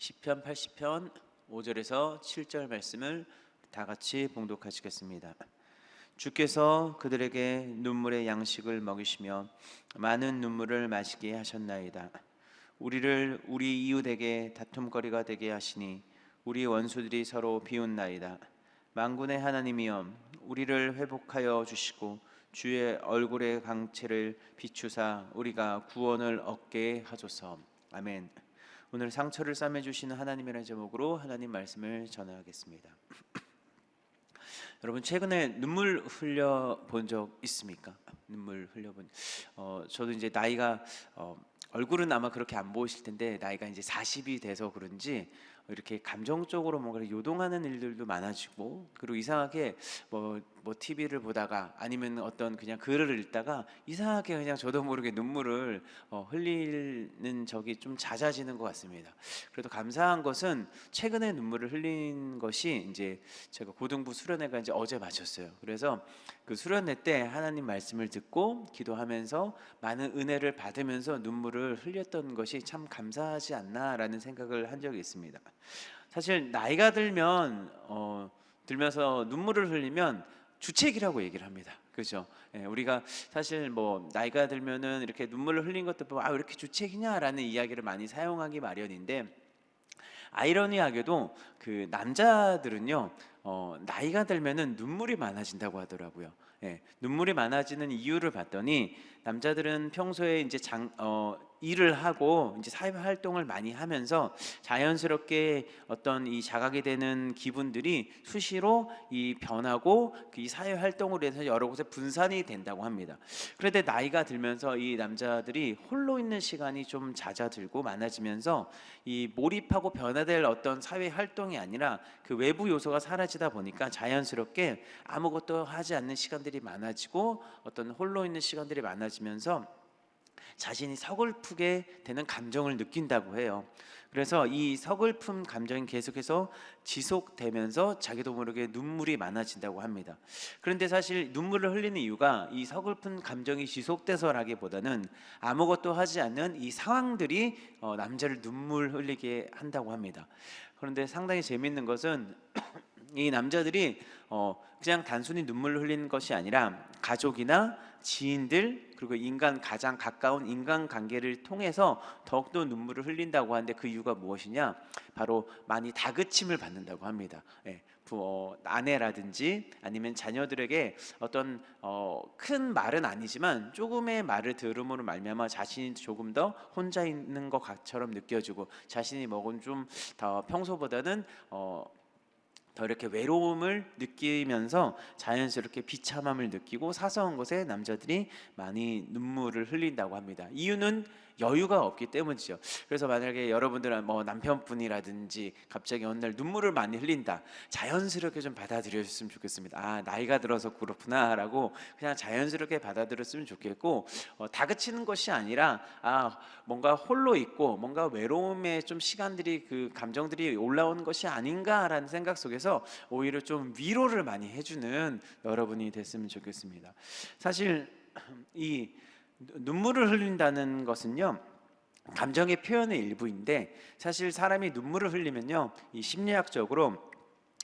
시편 80편 5절에서 7절 말씀을 다 같이 봉독하시겠습니다. 주께서 그들에게 눈물의 양식을 먹이시며 많은 눈물을 마시게 하셨나이다. 우리를 우리 이웃에게 다툼거리가 되게 하시니 우리 원수들이 서로 비웃나이다. 만군의 하나님이여, 우리를 회복하여 주시고 주의 얼굴의 강체를 비추사 우리가 구원을 얻게 하소서. 아멘. 오늘 상처를 싸매주시는 하나님이라는 제목으로 하나님 말씀을 전하겠습니다. 여러분, 최근에 눈물 흘려 본 적 있습니까? 눈물 흘려본 저도 이제 나이가 얼굴은 아마 그렇게 안 보이실 텐데 나이가 이제 40이 돼서 그런지 이렇게 감정적으로 뭔가 요동하는 일들도 많아지고, 그리고 이상하게 뭐 TV를 보다가 아니면 어떤 그냥 글을 읽다가 이상하게 그냥 저도 모르게 눈물을 흘리는 적이 좀 잦아지는 것 같습니다. 그래도 감사한 것은 최근에 눈물을 흘린 것이 이제 제가 고등부 수련회가 이제 어제 마쳤어요. 그래서 그 수련회 때 하나님 말씀을 듣고 기도하면서 많은 은혜를 받으면서 눈물을 흘렸던 것이 참 감사하지 않나라는 생각을 한 적이 있습니다. 사실 나이가 들면서 눈물을 흘리면 주책이라고 얘기를 합니다. 그죠? 우리가 사실 뭐 나이가 들면은 이렇게 눈물을 흘린 것도 보면 왜 이렇게 주책이냐라는 이야기를 많이 사용하기 마련인데, 아이러니하게도 그 남자들은요 나이가 들면은 눈물이 많아진다고 하더라고요. 눈물이 많아지는 이유를 봤더니 남자들은 평소에 이제 일을 하고 이제 사회 활동을 많이 하면서 자연스럽게 어떤 이 자각이 되는 기분들이 수시로 이 변하고 이 사회 활동으로 해서 여러 곳에 분산이 된다고 합니다. 그런데 나이가 들면서 이 남자들이 홀로 있는 시간이 좀 잦아들고 많아지면서 이 몰입하고 변화될 어떤 사회 활동이 아니라 그 외부 요소가 사라지다 보니까 자연스럽게 아무것도 하지 않는 시간들이 많아지고 어떤 홀로 있는 시간들이 많아지면서 자신이 서글프게 되는 감정을 느낀다고 해요. 그래서 이 서글픔 감정이 계속해서 지속되면서 자기도 모르게 눈물이 많아진다고 합니다. 그런데 사실 눈물을 흘리는 이유가 이 서글픈 감정이 지속돼서라기보다는 아무것도 하지 않는 이 상황들이 남자를 눈물 흘리게 한다고 합니다. 그런데 상당히 재미있는 것은 이 남자들이 그냥 단순히 눈물을 흘리는 것이 아니라 가족이나 지인들, 그리고 가장 가까운 인간관계를 통해서 더욱더 눈물을 흘린다고 하는데, 그 이유가 무엇이냐? 바로 많이 다그침을 받는다고 합니다. 아내라든지 아니면 자녀들에게 어떤 큰 말은 아니지만 조금의 말을 들음으로 말미암아 자신이 조금 더 혼자 있는 것처럼 느껴지고, 자신이 먹은 좀 더 평소보다는 더 이렇게 외로움을 느끼면서 자연스럽게 비참함을 느끼고 사소한 것에 남자들이 많이 눈물을 흘린다고 합니다. 이유는 여유가 없기 때문이죠. 그래서 만약에 여러분들은 남편분이라든지 갑자기 어느 날 눈물을 많이 흘린다, 자연스럽게 좀 받아들여줬으면 좋겠습니다. 나이가 들어서 그렇구나 라고 그냥 자연스럽게 받아들였으면 좋겠고, 다그치는 것이 아니라 뭔가 홀로 있고 뭔가 외로움의 좀 시간들이, 그 감정들이 올라오는 것이 아닌가라는 생각 속에서 오히려 좀 위로를 많이 해주는 여러분이 됐으면 좋겠습니다. 사실 이 눈물을 흘린다는 것은요 감정의 표현의 일부인데, 사실 사람이 눈물을 흘리면요 이 심리학적으로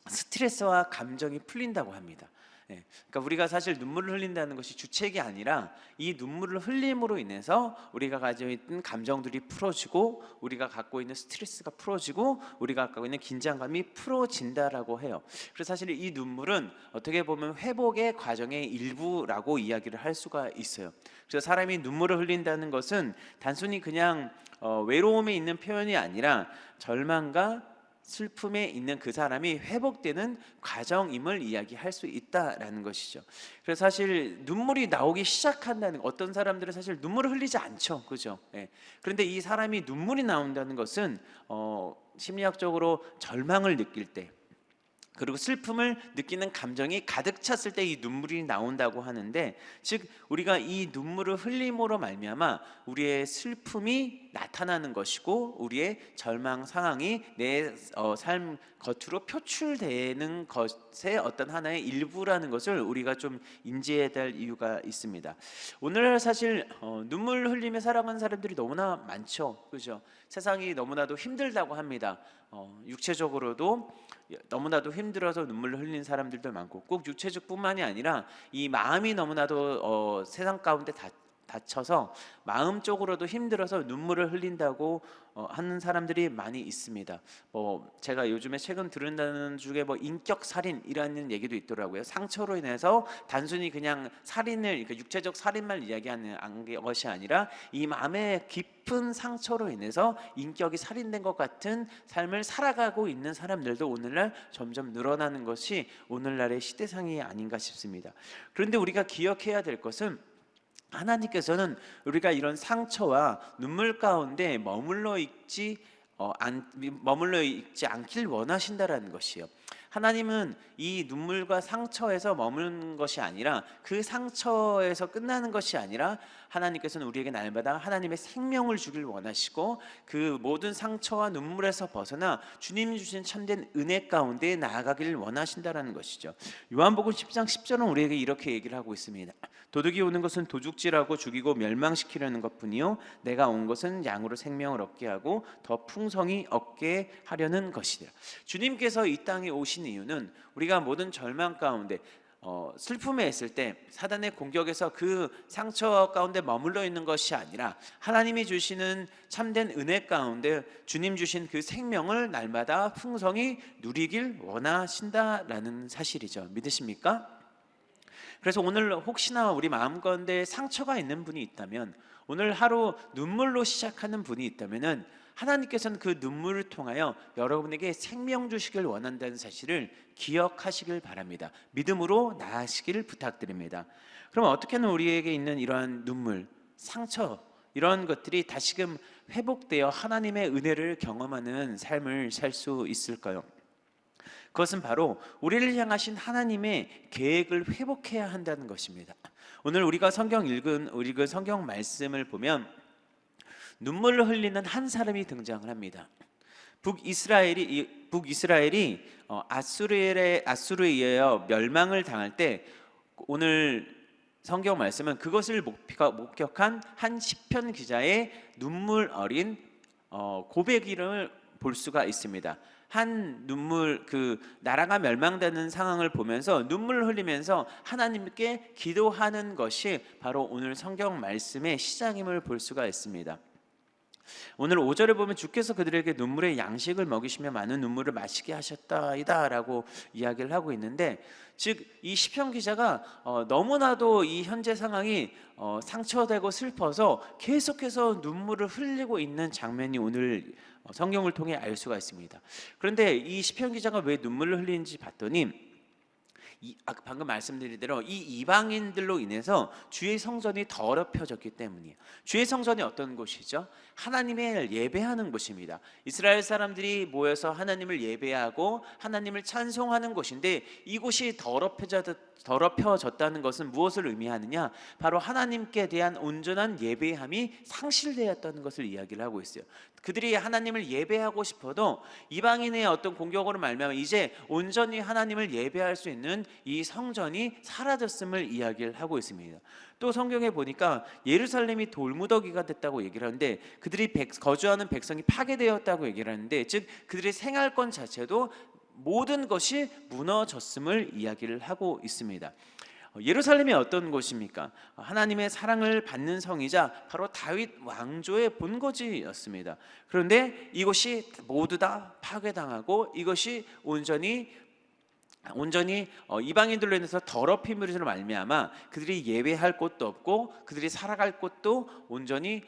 스트레스와 감정이 풀린다고 합니다. 그러니까 우리가 사실 눈물을 흘린다는 것이 주책이 아니라 이 눈물을 흘림으로 인해서 우리가 가지고 있는 감정들이 풀어지고, 우리가 갖고 있는 스트레스가 풀어지고, 우리가 갖고 있는 긴장감이 풀어진다라고 해요. 그래서 사실 이 눈물은 어떻게 보면 회복의 과정의 일부라고 이야기를 할 수가 있어요. 그래서 사람이 눈물을 흘린다는 것은 단순히 그냥 외로움에 있는 표현이 아니라 절망과 슬픔에 있는 그 사람이 회복되는 과정임을 이야기할 수 있다라는 것이죠. 그래서 사실 눈물이 나오기 시작한다는, 어떤 사람들은 사실 눈물을 흘리지 않죠, 그죠? 그런데 이 사람이 눈물이 나온다는 것은 심리학적으로 절망을 느낄 때, 그리고 슬픔을 느끼는 감정이 가득 찼을 때 이 눈물이 나온다고 하는데, 즉 우리가 이 눈물을 흘림으로 말미암아 우리의 슬픔이 나타나는 것이고 우리의 절망 상황이 내 삶 겉으로 표출되는 것의 어떤 하나의 일부라는 것을 우리가 좀 인지해야 될 이유가 있습니다. 오늘 사실 눈물 흘리며 살아가는 사람들이 너무나 많죠, 그죠? 세상이 너무나도 힘들다고 합니다. 육체적으로도 너무나도 힘들어서 눈물을 흘리는 사람들도 많고, 꼭 육체적뿐만이 아니라 이 마음이 너무나도 세상 가운데 다쳐서 마음적으로도 힘들어서 눈물을 흘린다고 하는 사람들이 많이 있습니다. 제가 요즘에 최근 들은다는 중에 인격 살인이라는 얘기도 있더라고요. 상처로 인해서 단순히 그냥 살인을, 그러니까 육체적 살인만 이야기하는 것이 아니라 이 마음의 깊은 상처로 인해서 인격이 살인된 것 같은 삶을 살아가고 있는 사람들도 오늘날 점점 늘어나는 것이 오늘날의 시대상이 아닌가 싶습니다. 그런데 우리가 기억해야 될 것은, 하나님께서는 우리가 이런 상처와 눈물 가운데 머물러 있지 않길 원하신다라는 것이요. 하나님은 이 눈물과 상처에서 머무는 것이 아니라, 그 상처에서 끝나는 것이 아니라, 하나님께서는 우리에게 날마다 하나님의 생명을 주길 원하시고, 그 모든 상처와 눈물에서 벗어나 주님 주신 참된 은혜 가운데 나아가기를 원하신다라는 것이죠. 요한복음 10장 10절은 우리에게 이렇게 얘기를 하고 있습니다. 도둑이 오는 것은 도둑질하고 죽이고 멸망시키려는 것뿐이요 내가 온 것은 양으로 생명을 얻게 하고 더 풍성히 얻게 하려는 것이니라. 주님께서 이 땅에 오신 이유는 우리가 모든 절망 가운데 슬픔에 있을 때 사단의 공격에서 그 상처 가운데 머물러 있는 것이 아니라, 하나님이 주시는 참된 은혜 가운데 주님 주신 그 생명을 날마다 풍성히 누리길 원하신다라는 사실이죠. 믿으십니까? 그래서 오늘 혹시나 우리 마음 가운데 상처가 있는 분이 있다면, 오늘 하루 눈물로 시작하는 분이 있다면은, 하나님께서는 그 눈물을 통하여 여러분에게 생명 주시길 원한다는 사실을 기억하시길 바랍니다. 믿음으로 나아가시기를 부탁드립니다. 그럼 어떻게 하면 우리에게 있는 이러한 눈물, 상처, 이런 것들이 다시금 회복되어 하나님의 은혜를 경험하는 삶을 살 수 있을까요? 그것은 바로 우리를 향하신 하나님의 계획을 회복해야 한다는 것입니다. 오늘 우리가 읽은 성경 말씀을 보면 눈물을 흘리는 한 사람이 등장을 합니다. 북이스라엘이 아수르에 의하여 멸망을 당할 때, 오늘 성경 말씀은 그것을 목격한 한 시편 기자의 눈물 어린 고백을 볼 수가 있습니다. 나라가 멸망되는 상황을 보면서 눈물을 흘리면서 하나님께 기도하는 것이 바로 오늘 성경 말씀의 시작임을 볼 수가 있습니다. 오늘 5절에 보면 주께서 그들에게 눈물의 양식을 먹이시며 많은 눈물을 마시게 하셨다이다 라고 이야기를 하고 있는데, 즉 이 시편 기자가 너무나도 이 현재 상황이 상처되고 슬퍼서 계속해서 눈물을 흘리고 있는 장면이 오늘 성경을 통해 알 수가 있습니다. 그런데 이 시편 기자가 왜 눈물을 흘리는지 봤더니, 방금 말씀드린 대로 이 이방인들로 인해서 주의 성전이 더럽혀졌기 때문이에요. 주의 성전이 어떤 곳이죠? 하나님을 예배하는 곳입니다. 이스라엘 사람들이 모여서 하나님을 예배하고 하나님을 찬송하는 곳인데, 이곳이 더럽혀졌다는 것은 무엇을 의미하느냐? 바로 하나님께 대한 온전한 예배함이 상실되었다는 것을 이야기를 하고 있어요. 그들이 하나님을 예배하고 싶어도 이방인의 어떤 공격으로 말미암아 이제 온전히 하나님을 예배할 수 있는 이 성전이 사라졌음을 이야기를 하고 있습니다. 또 성경에 보니까 예루살렘이 돌무더기가 됐다고 얘기를 하는데, 그들이 거주하는 백성이 파괴되었다고 얘기를 하는데, 즉 그들의 생활권 자체도 모든 것이 무너졌음을 이야기를 하고 있습니다. 예루살렘이 어떤 곳입니까? 하나님의 사랑을 받는 성이자 바로 다윗 왕조의 본거지였습니다. 그런데 이곳이 모두 다 파괴당하고 이것이 온전히 이방인들로 인해서 더럽힘으로 말미암아 그들이 예배할 곳도 없고 그들이 살아갈 곳도 온전히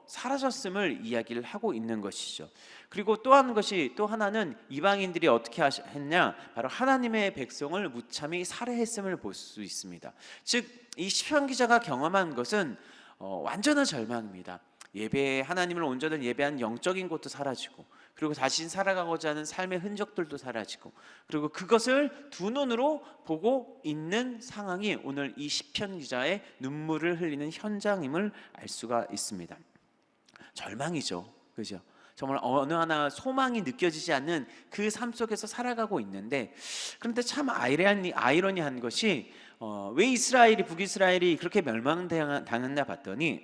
사라졌음을 이야기를 하고 있는 것이죠. 그리고 또 하나는 이방인들이 어떻게 했냐? 바로 하나님의 백성을 무참히 살해했음을 볼 수 있습니다. 즉 이 시편 기자가 경험한 것은 완전한 절망입니다. 하나님을 온전히 예배한 영적인 곳도 사라지고, 그리고 자신 살아가고자 하는 삶의 흔적들도 사라지고, 그리고 그것을 두 눈으로 보고 있는 상황이 오늘 이 시편 기자의 눈물을 흘리는 현장임을 알 수가 있습니다. 절망이죠. 그죠? 정말 어느 하나 소망이 느껴지지 않는 그 삶 속에서 살아가고 있는데, 그런데 참 아이러니한 것이 왜 북이스라엘이 그렇게 멸망당했나 봤더니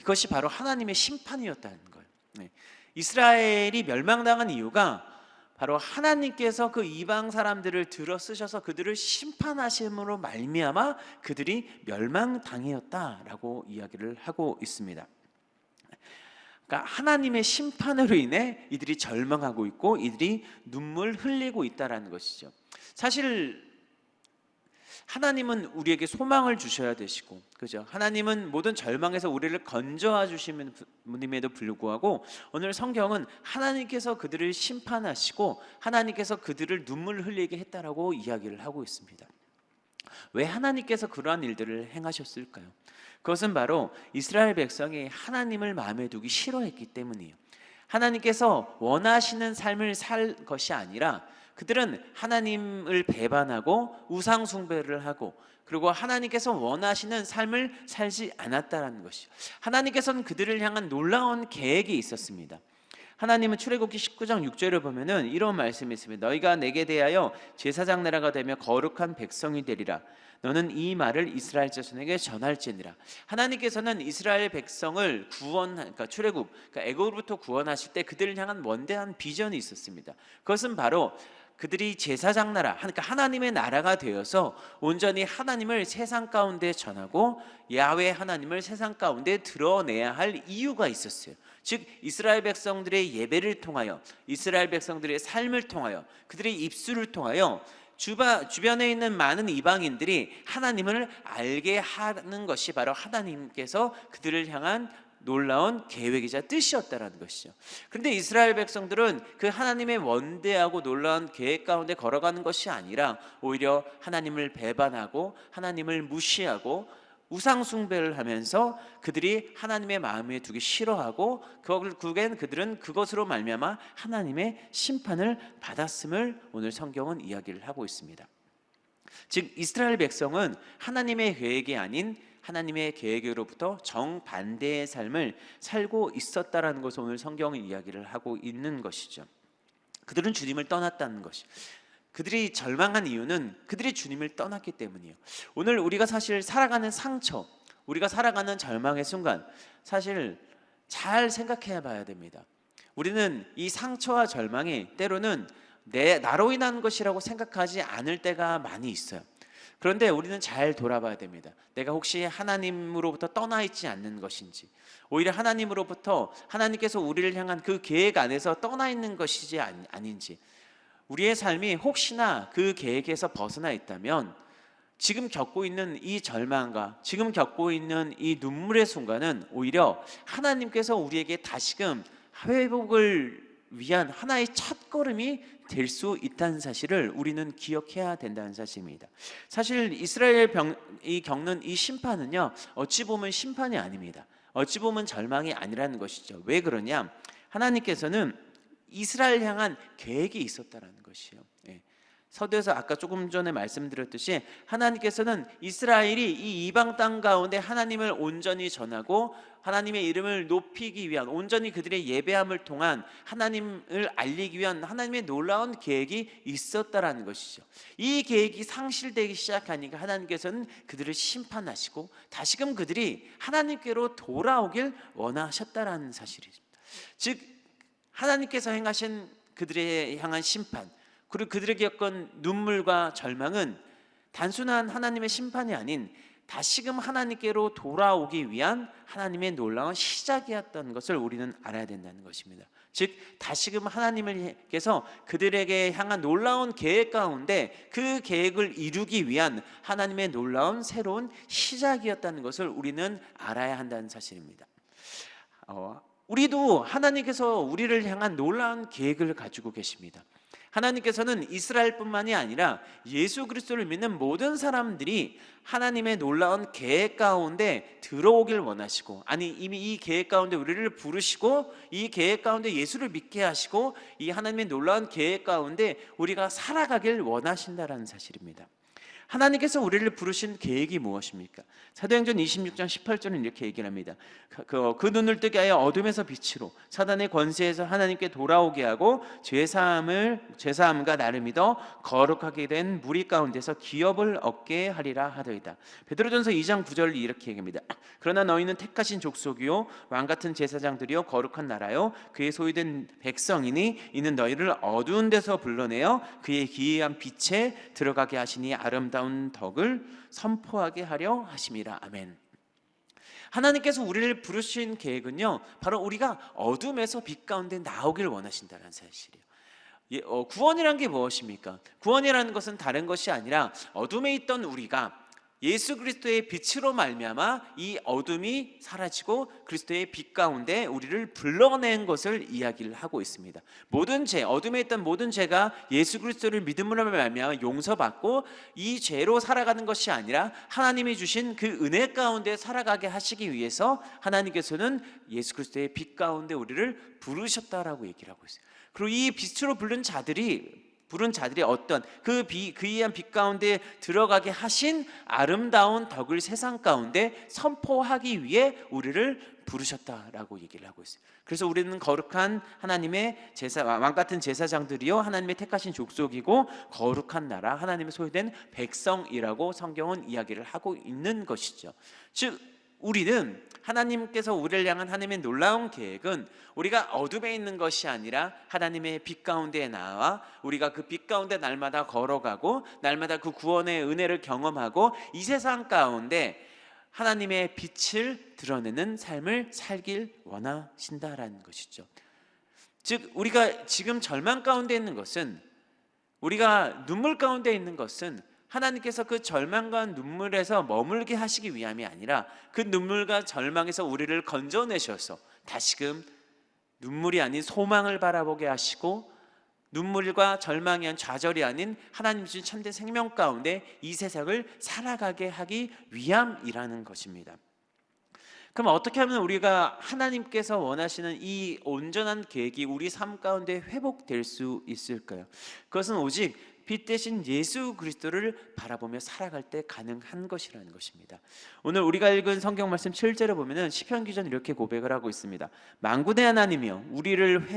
이것이 바로 하나님의 심판이었다는 거예요. 네. 이스라엘이 멸망당한 이유가 바로 하나님께서 그 이방 사람들을 들어 쓰셔서 그들을 심판하심으로 말미암아 그들이 멸망당했다라고 이야기를 하고 있습니다. 그러니까 하나님의 심판으로 인해 이들이 절망하고 있고 이들이 눈물 흘리고 있다라는 것이죠. 사실 하나님은 우리에게 소망을 주셔야 되시고, 그죠? 하나님은 모든 절망에서 우리를 건져와 주시는 분임에도 불구하고 오늘 성경은 하나님께서 그들을 심판하시고 하나님께서 그들을 눈물 흘리게 했다라고 이야기를 하고 있습니다. 왜 하나님께서 그러한 일들을 행하셨을까요? 그것은 바로 이스라엘 백성이 하나님을 마음에 두기 싫어했기 때문이에요. 하나님께서 원하시는 삶을 살 것이 아니라 그들은 하나님을 배반하고 우상 숭배를 하고, 그리고 하나님께서 원하시는 삶을 살지 않았다라는 것이죠. 하나님께서는 그들을 향한 놀라운 계획이 있었습니다. 하나님은 출애굽기 19장 6절을 보면은 이런 말씀이 있습니다. 너희가 내게 대하여 제사장 나라가 되며 거룩한 백성이 되리라. 너는 이 말을 이스라엘 자손에게 전할지니라. 하나님께서는 이스라엘 백성을 그러니까 출애굽, 그러니까 애굽으로부터 구원하실 때 그들을 향한 원대한 비전이 있었습니다. 그것은 바로 그들이 제사장 나라, 그러니까 하나님의 나라가 되어서 온전히 하나님을 세상 가운데 전하고 야훼 하나님을 세상 가운데 드러내야 할 이유가 있었어요. 즉 이스라엘 백성들의 예배를 통하여, 이스라엘 백성들의 삶을 통하여, 그들의 입술을 통하여 주변에 있는 많은 이방인들이 하나님을 알게 하는 것이 바로 하나님께서 그들을 향한 놀라운 계획이자 뜻이었다라는 것이죠. 그런데 이스라엘 백성들은 그 하나님의 원대하고 놀라운 계획 가운데 걸어가는 것이 아니라 오히려 하나님을 배반하고 하나님을 무시하고 우상 숭배를 하면서 그들이 하나님의 마음에 두기 싫어하고 결국엔 그들은 그것으로 말미암아 하나님의 심판을 받았음을 오늘 성경은 이야기를 하고 있습니다. 즉 이스라엘 백성은 하나님의 계획이 아닌 하나님의 계획으로부터 정반대의 삶을 살고 있었다라는 것을 오늘 성경은 이야기를 하고 있는 것이죠. 그들은 주님을 떠났다는 것이, 그들이 절망한 이유는 그들이 주님을 떠났기 때문이에요. 오늘 우리가 사실 살아가는 상처, 우리가 살아가는 절망의 순간 사실 잘 생각해 봐야 됩니다. 우리는 이 상처와 절망이 때로는 나로 인한 것이라고 생각하지 않을 때가 많이 있어요. 그런데 우리는 잘 돌아봐야 됩니다. 내가 혹시 하나님으로부터 떠나 있지 않는 것인지, 오히려 하나님으로부터 하나님께서 우리를 향한 그 계획 안에서 떠나 있는 것이지 아닌지, 우리의 삶이 혹시나 그 계획에서 벗어나 있다면 지금 겪고 있는 이 절망과 지금 겪고 있는 이 눈물의 순간은 오히려 하나님께서 우리에게 다시금 회복을 위한 하나의 첫걸음이 될 수 있다는 사실을 우리는 기억해야 된다는 사실입니다. 사실 이스라엘이 겪는 이 심판은요, 어찌 보면 심판이 아닙니다. 어찌 보면 절망이 아니라는 것이죠. 왜 그러냐? 하나님께서는 이스라엘 향한 계획이 있었다라는 것이에요. 서두에서 아까 조금 전에 말씀드렸듯이 하나님께서는 이스라엘이 이 이방 땅 가운데 하나님을 온전히 전하고 하나님의 이름을 높이기 위한, 온전히 그들의 예배함을 통한 하나님을 알리기 위한 하나님의 놀라운 계획이 있었다라는 것이죠. 이 계획이 상실되기 시작하니까 하나님께서는 그들을 심판하시고 다시금 그들이 하나님께로 돌아오길 원하셨다라는 사실이죠. 즉 하나님께서 행하신 그들에 향한 심판, 그리고 그들에게 겪은 눈물과 절망은 단순한 하나님의 심판이 아닌 다시금 하나님께로 돌아오기 위한 하나님의 놀라운 시작이었던 것을 우리는 알아야 된다는 것입니다. 즉 다시금 하나님께서 그들에게 향한 놀라운 계획 가운데 그 계획을 이루기 위한 하나님의 놀라운 새로운 시작이었다는 것을 우리는 알아야 한다는 사실입니다. 우리도 하나님께서 우리를 향한 놀라운 계획을 가지고 계십니다. 하나님께서는 이스라엘뿐만이 아니라 예수 그리스도를 믿는 모든 사람들이 하나님의 놀라운 계획 가운데 들어오길 원하시고, 아니 이미 이 계획 가운데 우리를 부르시고 이 계획 가운데 예수를 믿게 하시고 이 하나님의 놀라운 계획 가운데 우리가 살아가길 원하신다라는 사실입니다. 하나님께서 우리를 부르신 계획이 무엇입니까? 사도행전 26장 18절은 이렇게 얘기를 합니다. 그 눈을 뜨게 하여 어둠에서 빛으로 사단의 권세에서 하나님께 돌아오게 하고 죄사함과 나를 믿어 거룩하게 된 무리 가운데서 기업을 얻게 하리라 하더이다. 베드로전서 2장 9절 이렇게 얘기합니다. 그러나 너희는 택하신 족속이요 왕같은 제사장들이요 거룩한 나라요 그의 소유된 백성이니 이는 너희를 어두운 데서 불러내어 그의 기이한 빛에 들어가게 하시니 아름다운 덕을 선포하게 하려 하심이라. 아멘. 하나님께서 우리를 부르신 계획은요, 바로 우리가 어둠에서 빛 가운데 나오길 원하신다는 사실이에요. 구원이란 게 무엇입니까? 구원이라는 것은 다른 것이 아니라 어둠에 있던 우리가 예수 그리스도의 빛으로 말미암아 이 어둠이 사라지고 그리스도의 빛 가운데 우리를 불러낸 것을 이야기를 하고 있습니다. 모든 죄, 어둠에 있던 모든 죄가 예수 그리스도를 믿음으로 말미암아 용서받고 이 죄로 살아가는 것이 아니라 하나님이 주신 그 은혜 가운데 살아가게 하시기 위해서 하나님께서는 예수 그리스도의 빛 가운데 우리를 부르셨다라고 얘기를 하고 있어요. 그리고 이 빛으로 부른 자들이 어떤 그 기이한 빛 가운데 들어가게 하신 아름다운 덕을 세상 가운데 선포하기 위해 우리를 부르셨다라고 얘기를 하고 있어요. 그래서 우리는 거룩한 하나님의 왕 같은 제사장들이요 하나님의 택하신 족속이고 거룩한 나라 하나님의 소유된 백성이라고 성경은 이야기를 하고 있는 것이죠. 즉 우리는 하나님께서 우리를 향한 하나님의 놀라운 계획은 우리가 어둠에 있는 것이 아니라 하나님의 빛 가운데 나와 우리가 그 빛 가운데 날마다 걸어가고 날마다 그 구원의 은혜를 경험하고 이 세상 가운데 하나님의 빛을 드러내는 삶을 살길 원하신다라는 것이죠. 즉 우리가 지금 절망 가운데 있는 것은, 우리가 눈물 가운데 있는 것은 하나님께서 그 절망과 눈물에서 머물게 하시기 위함이 아니라 그 눈물과 절망에서 우리를 건져내셔서 다시금 눈물이 아닌 소망을 바라보게 하시고 눈물과 절망이 아닌 좌절이 아닌 하나님 주신 참된 생명 가운데 이 세상을 살아가게 하기 위함이라는 것입니다. 그럼 어떻게 하면 우리가 하나님께서 원하시는 이 온전한 계획이 우리 삶 가운데 회복될 수 있을까요? 그것은 오직 빛 대신 예수 그리스도를 바라보며 살아갈 때 가능한 것이라는 것입니다. 오늘 우리가 읽은 성경 말씀 7절에 보면은 시편 기자는 이렇게 고백을 하고 있습니다. 만군의 하나님이여 우리를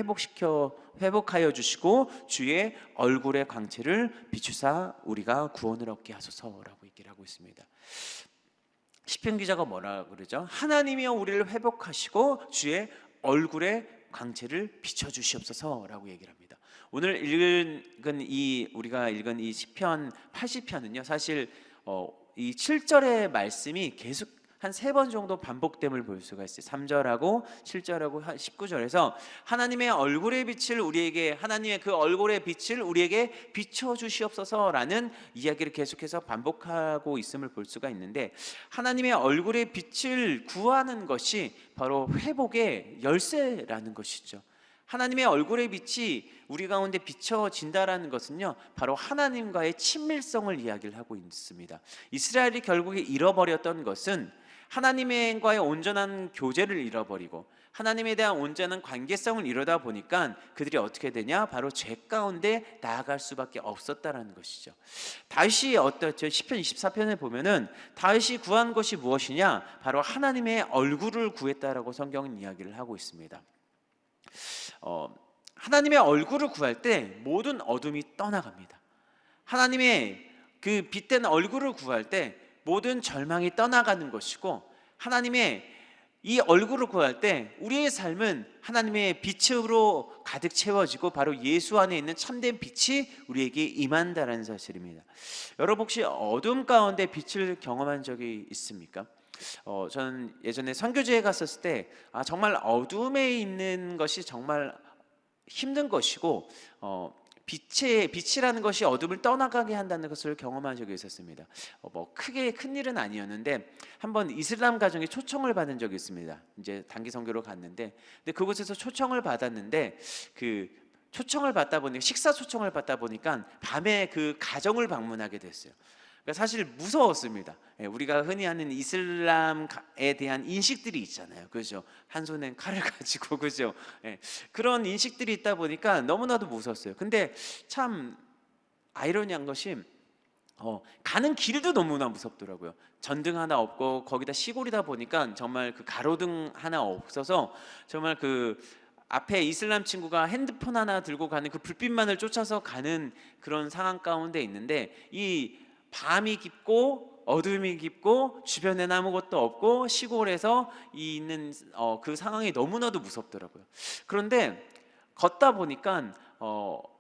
회복하여 주시고 주의 얼굴의 광채를 비추사 우리가 구원을 얻게 하소서라고 얘기를 하고 있습니다. 시편 기자가 뭐라 그러죠? 하나님이여 우리를 회복하시고 주의 얼굴의 광채를 비춰 주시옵소서라고 얘기를 합니다. 오늘 우리가 읽은 이 시편 80편은요 사실 이 7절의 말씀이 계속 한 3번 정도 반복됨을 볼 수가 있어요. 3절하고 7절하고 19절에서 하나님의 얼굴의 빛을 우리에게, 하나님의 그 얼굴의 빛을 우리에게 비춰 주시옵소서라는 이야기를 계속해서 반복하고 있음을 볼 수가 있는데, 하나님의 얼굴의 빛을 구하는 것이 바로 회복의 열쇠라는 것이죠. 하나님의 얼굴의 빛이 우리 가운데 비춰진다라는 것은요 바로 하나님과의 친밀성을 이야기를 하고 있습니다. 이스라엘이 결국에 잃어버렸던 것은 하나님과의 온전한 교제를 잃어버리고 하나님에 대한 온전한 관계성을 이루다 보니까 그들이 어떻게 되냐? 바로 죄 가운데 나아갈 수밖에 없었다라는 것이죠. 다윗이 어떻죠? 시편 24편에 보면은 다윗이 구한 것이 무엇이냐? 바로 하나님의 얼굴을 구했다라고 성경은 이야기를 하고 있습니다. 하나님의 얼굴을 구할 때 모든 어둠이 떠나갑니다. 하나님의 그 빛된 얼굴을 구할 때 모든 절망이 떠나가는 것이고, 하나님의 이 얼굴을 구할 때 우리의 삶은 하나님의 빛으로 가득 채워지고 바로 예수 안에 있는 참된 빛이 우리에게 임한다는 사실입니다. 여러분 혹시 어둠 가운데 빛을 경험한 적이 있습니까? 저는 예전에 선교지에 갔었을 때 정말 어둠에 있는 것이 정말 힘든 것이고 빛이라는 것이 어둠을 떠나가게 한다는 것을 경험한 적이 있었습니다. 크게 큰 일은 아니었는데 한번 이슬람 가정에 초청을 받은 적이 있습니다. 이제 단기 선교로 갔는데, 근데 그곳에서 초청을 받았는데 초청을 받다 보니까 식사 초청을 받다 보니까 밤에 그 가정을 방문하게 됐어요. 그러니까 사실 무서웠습니다. 우리가 흔히 하는 이슬람에 대한 인식들이 있잖아요. 그죠? 한 손엔 칼을 가지고, 그죠? 그런 인식들이 있다 보니까 너무나도 무서웠어요. 근데 참 아이러니한 것이 가는 길도 너무나 무섭더라고요. 전등 하나 없고 거기다 시골이다 보니까 정말 그 가로등 하나 없어서 정말 그 앞에 이슬람 친구가 핸드폰 하나 들고 가는 그 불빛만을 쫓아서 가는 그런 상황 가운데 있는데, 이 밤이 깊고 어둠이 깊고 주변에는 아무것도 없고 시골에서 있는 그 상황이 너무나도 무섭더라고요. 그런데 걷다 보니까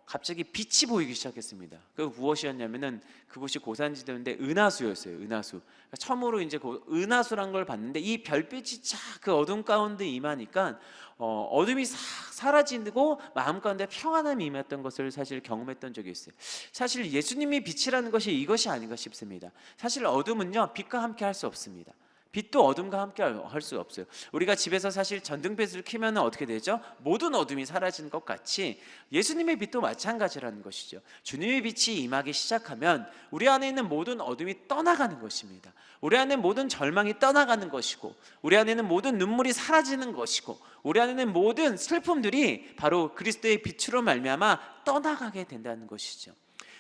갑자기 빛이 보이기 시작했습니다. 그 무엇이었냐면은 그곳이 고산지대인데 은하수였어요. 은하수. 그러니까 처음으로 이제 은하수란 걸 봤는데, 이 별빛이 쫙 그 어둠 가운데 임하니까 어둠이 싹 사라지고 마음 가운데 평안함이 임했던 것을 사실 경험했던 적이 있어요. 사실 예수님이 빛이라는 것이 이것이 아닌가 싶습니다. 사실 어둠은요, 빛과 함께 할 수 없습니다. 빛도 어둠과 함께 할 수 없어요. 우리가 집에서 사실 전등빛을 켜면 어떻게 되죠? 모든 어둠이 사라지는 것 같이 예수님의 빛도 마찬가지라는 것이죠. 주님의 빛이 임하기 시작하면 우리 안에 있는 모든 어둠이 떠나가는 것입니다. 우리 안에 모든 절망이 떠나가는 것이고, 우리 안에는 모든 눈물이 사라지는 것이고, 우리 안에는 모든 슬픔들이 바로 그리스도의 빛으로 말미암아 떠나가게 된다는 것이죠.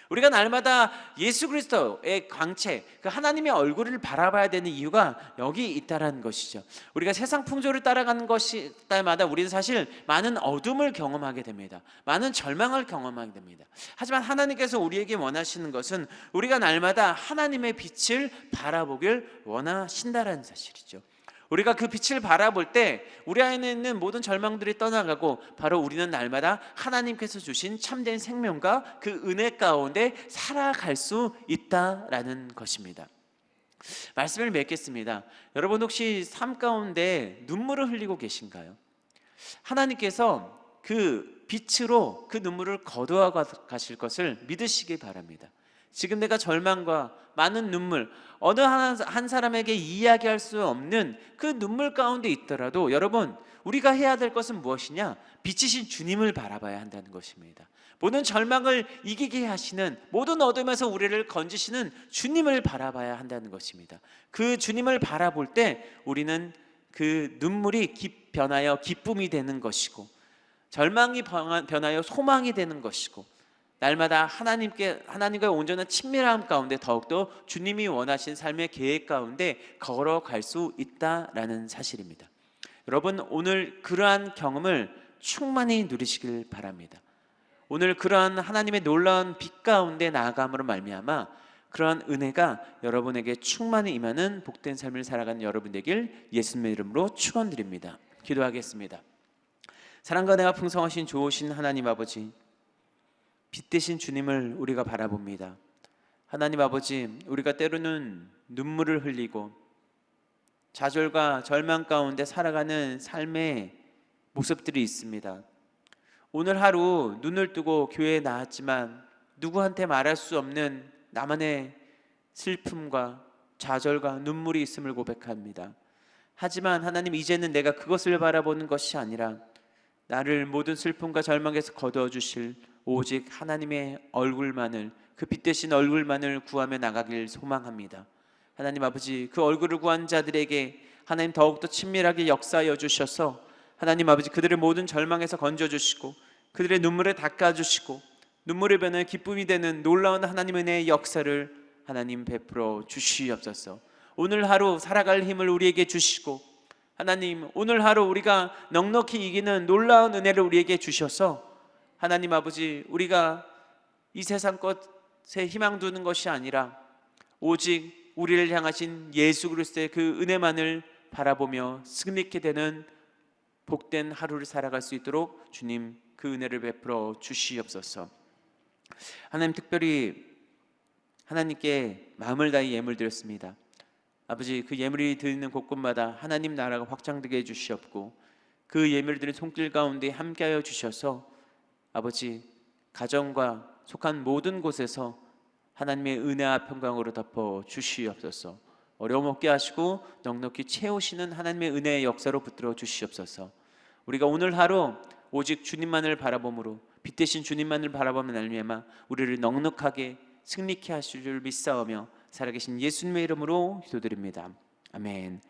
우리가 날마다 예수 그리스도의 광채, 그 하나님의 얼굴을 바라봐야 되는 이유가 여기 있다라는 것이죠. 우리가 세상 풍조를 따라가는 것이 때마다 우리는 사실 많은 어둠을 경험하게 됩니다. 많은 절망을 경험하게 됩니다. 하지만 하나님께서 우리에게 원하시는 것은 우리가 날마다 하나님의 빛을 바라보길 원하신다라는 사실이죠. 우리가 그 빛을 바라볼 때 우리 안에 있는 모든 절망들이 떠나가고, 바로 우리는 날마다 하나님께서 주신 참된 생명과 그 은혜 가운데 살아갈 수 있다라는 것입니다. 말씀을 맺겠습니다. 여러분, 혹시 삶 가운데 눈물을 흘리고 계신가요? 하나님께서 그 빛으로 그 눈물을 거두어 가실 것을 믿으시기 바랍니다. 지금 내가 절망과 많은 눈물, 어느 한 사람에게 이야기할 수 없는 그 눈물 가운데 있더라도, 여러분, 우리가 해야 될 것은 무엇이냐? 빛이신 주님을 바라봐야 한다는 것입니다. 모든 절망을 이기게 하시는, 모든 어둠에서 우리를 건지시는 주님을 바라봐야 한다는 것입니다. 그 주님을 바라볼 때 우리는 그 눈물이 변하여 기쁨이 되는 것이고, 절망이 변하여 소망이 되는 것이고, 날마다 하나님과의 온전한 친밀함 가운데 더욱더 주님이 원하신 삶의 계획 가운데 걸어갈 수 있다라는 사실입니다. 여러분, 오늘 그러한 경험을 충만히 누리시길 바랍니다. 오늘 그러한 하나님의 놀라운 빛 가운데 나아감으로 말미암아 그러한 은혜가 여러분에게 충만히 임하는 복된 삶을 살아가는 여러분 되길 예수님의 이름으로 축원드립니다. 기도하겠습니다. 사랑과 은혜가 풍성하신 좋으신 하나님 아버지, 빛 대신 주님을 우리가 바라봅니다. 하나님 아버지, 우리가 때로는 눈물을 흘리고 좌절과 절망 가운데 살아가는 삶의 모습들이 있습니다. 오늘 하루 눈을 뜨고 교회에 나왔지만 누구한테 말할 수 없는 나만의 슬픔과 좌절과 눈물이 있음을 고백합니다. 하지만 하나님, 이제는 내가 그것을 바라보는 것이 아니라 나를 모든 슬픔과 절망에서 거두어 주실 오직 하나님의 얼굴만을, 그 빛 대신 얼굴만을 구하며 나가길 소망합니다. 하나님 아버지, 그 얼굴을 구한 자들에게 하나님 더욱더 친밀하게 역사하여 주셔서 하나님 아버지, 그들의 모든 절망에서 건져주시고 그들의 눈물을 닦아주시고 눈물의 변화에 기쁨이 되는 놀라운 하나님 은혜의 역사를 하나님 베풀어 주시옵소서. 오늘 하루 살아갈 힘을 우리에게 주시고, 하나님, 오늘 하루 우리가 넉넉히 이기는 놀라운 은혜를 우리에게 주셔서 하나님 아버지, 우리가 이 세상 것에 희망 두는 것이 아니라 오직 우리를 향하신 예수 그리스도의 그 은혜만을 바라보며 승리케 되는 복된 하루를 살아갈 수 있도록 주님 그 은혜를 베풀어 주시옵소서. 하나님, 특별히 하나님께 마음을 다해 예물 드렸습니다. 아버지, 그 예물이 드리는 곳곳마다 하나님 나라가 확장되게 해주시옵고, 그 예물 드린 손길 가운데 함께하여 주셔서 아버지, 가정과 속한 모든 곳에서 하나님의 은혜와 평강으로 덮어 주시옵소서. 어려움 없게 하시고 넉넉히 채우시는 하나님의 은혜의 역사로 붙들어 주시옵소서. 우리가 오늘 하루 오직 주님만을 바라봄으로, 빛 대신 주님만을 바라보면 말미암아 우리를 넉넉하게 승리케 하실 줄 믿사오며 살아계신 예수님의 이름으로 기도드립니다. 아멘.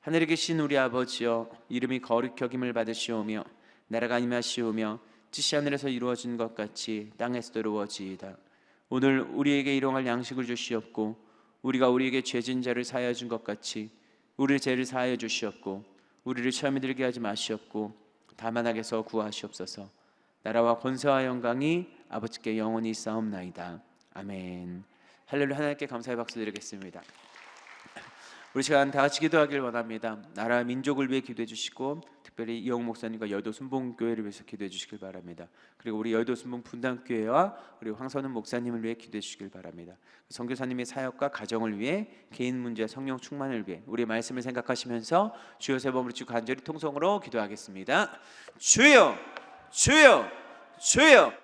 하늘에 계신 우리 아버지여, 이름이 거룩히 여김을 받으시오며 나라가 임하시오며 뜻이 하늘에서 이루어진 것 같이 땅에서도 이루어지이다. 오늘 우리에게 일용할 양식을 주시옵고 우리가 우리에게 죄진 자를 사하여 준 것 같이 우리의 죄를 사하여 주시옵고 우리를 시험에 들게 하지 마시옵고 다만 악에서 구하시옵소서. 나라와 권세와 영광이 아버지께 영원히 있사옵나이다. 아멘. 할렐루야. 하나님께 감사의 박수 드리겠습니다. 우리 시간 다 같이 기도하길 원합니다. 나라 민족을 위해 기도해 주시고 특별히 이영웅 목사님과 여의도 순복음교회를 위해서 기도해 주시길 바랍니다. 그리고 우리 여의도 순복음 분당교회와 그리고 황선은 목사님을 위해 기도해 주시길 바랍니다. 선교사님의 사역과 가정을 위해 개인 문제 성령 충만을 위해 우리 말씀을 생각하시면서 주여 세 번 부르짖고 간절히 통성으로 기도하겠습니다. 주여 주여 주여.